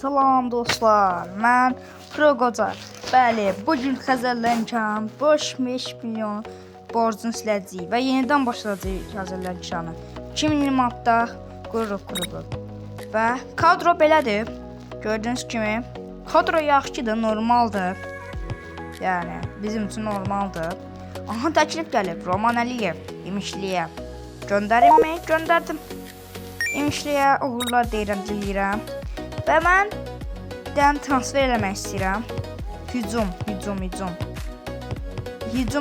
Salam dostlar, mən Proqoca. Bəli, bugün Xəzərlənkan boş 5 milyon borcunu siləcəyik və yenidən başlayacağıq Xəzərlənkanı. 2026-da qururuq klubu. Və kadro belədir. Gördüyünüz kimi, kadro yaxşıdır, normaldır. Yəni, bizim üçün normaldır. Aha, təklif gəlib, Roman Əliyev, İmişliyə. Göndərimmi? Göndərdim. İmişliyə uğurlar deyirəm, diləyirəm. Və mən transfer eləmək istəyirəm. Hücum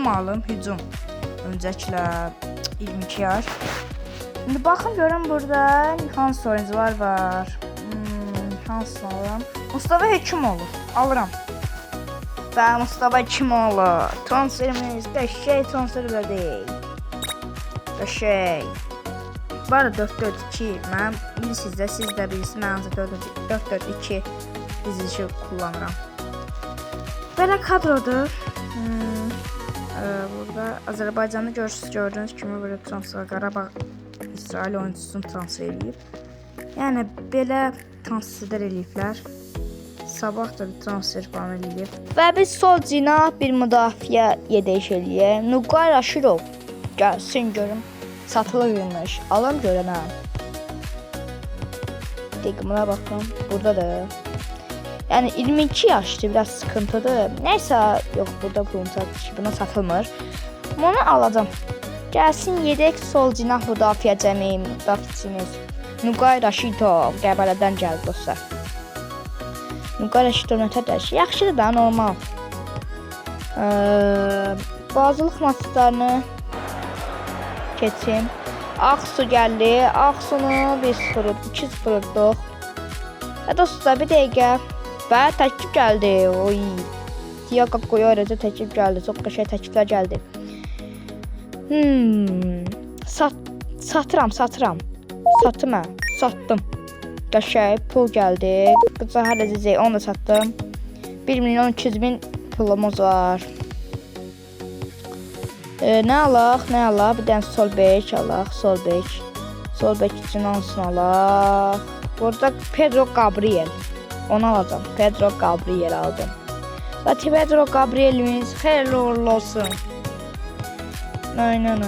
alım, hücum. Öncəkilər 22 yaş. İndi baxın görün burada hansı oyuncular var. Hansı alım? Mustafa Həkimoğlu alıram. Və Mustafa Həkimoğlu transferimiz qəşəng transfer elədik. Qəşəng. Bu arada 4-4-2 mən bilirsiniz də, siz də bilirsiniz, mən ancaq 4-4-2 dizilişi kullanıram. Belə kadrodur. Burada Azərbaycanı gördüyünüz kimi böyle transfer, Qarabağ İsrail oyuncusunu transfer edib. Yəni belə transferlər eləyiblər. Sabah da bir transfer falan eləyib. Və biz sol cinah bir müdafiə yedeyiş eləyək. Nuqay Raşidov gəlsin görüm. Satılırmış. Alım görənəm. Dəqiqəmə baxın. Buradadır. Yəni 22 yaşdır, biraz sıkıntıdır. Nəysə, yox burada buna satılmır. Bunu alacağım. Gəlsin yedek sol cinah müdafiəçimiz. Nuqay Raşidov Qəbələdən gəldi dostlar. Nuqay Raşidov nətədir? Yaxşıdır da, normal. Bazılıq maçlarını keçim. Aksu gəldi. Aksunu 1-0, 2-0 olduq. Və dostlar bir dəqiqə. Və təklif gəldi. Oy. Tiago Koyarəcə təklif gəldi. Çox qəşəng təkliflər gəldi. Satıram. Satdım. Qəşəng pul gəldi. Zahar Əzizə onu da satdım. 1.200.000 pulumuz var. Nə alaq? Bir dənə sol bek alaq, sol bek üçün hansını alaq? Burada Pedro Gabriel. Onu alacağım. Pedro Gabriel aldım. Və Pedro Gabrielimiz xeyirli uğurlu olsun. Aynen.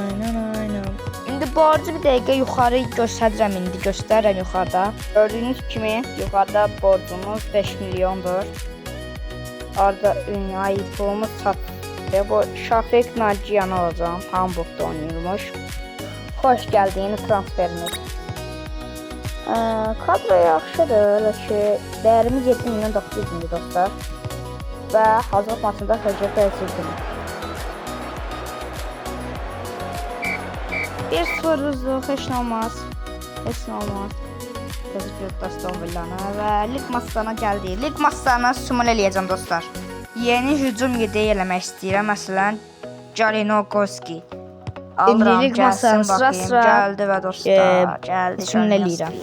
İndi borcu bir dəqiqə yuxarı göstərəcəm, göstərirəm yuxarıda. Gördüyünüz kimi yuxarıda borcumuz 5 milyondur. Arada ünlü pulumuz çatdı. Bu Şafik Naciyan'ı alacağım. Hamburg'da oynuyormuş. Hoş geldin transferimiz. Kadro yaxşıdır. Öyle ki değerimiz 7 milyon 900 bin dostlar. Ve hazırlık maçında təcrübə edildim. 1-0 uzluq, heç nə olmaz. Təşəkkür dostlar billəna və lig maçlarına gəldik. Lig maçlarına sumul eləyəcəm dostlar. Yeni hücum yedeyi eləmək istəyirəm. Məsələn, Jalinogoski. Alıram, gəlsin, baxayım. Gəldi və dostlar, gəldi. Sumul eləyirəm.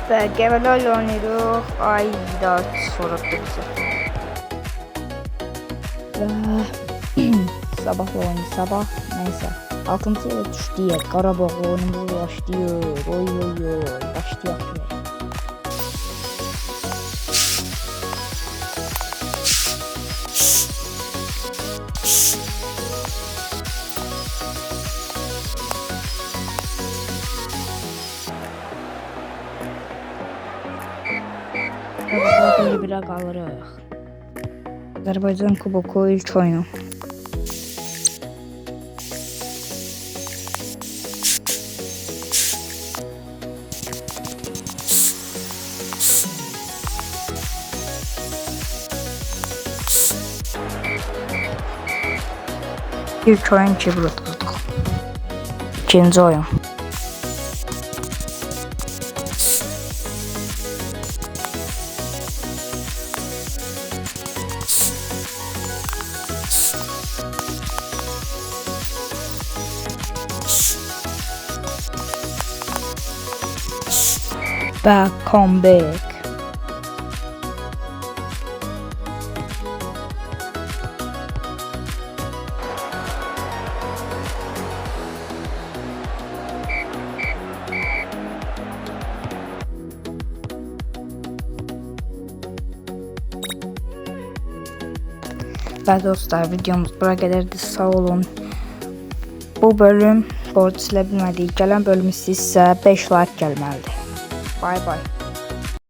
Və Qəbələ oynayırıq. Ay da sorutdu bizi. Və sabah oyunu sabah. Neyse. 6-cı yerə düşdük. Qarabağ oyunumuz başlayır. Oy. Başlayaq. Bir qalırıq. Azərbaycan Kuboku ilk oyunu. İlk oyun 2 vurduq. İkinci oyun. və comeback. Və dostlar, videomuz bura qədərdir. Sağ olun. Bu bölüm borc silə bilmədik. Gələn bölüm sizə 5 like gəlməlidir. Bye bye.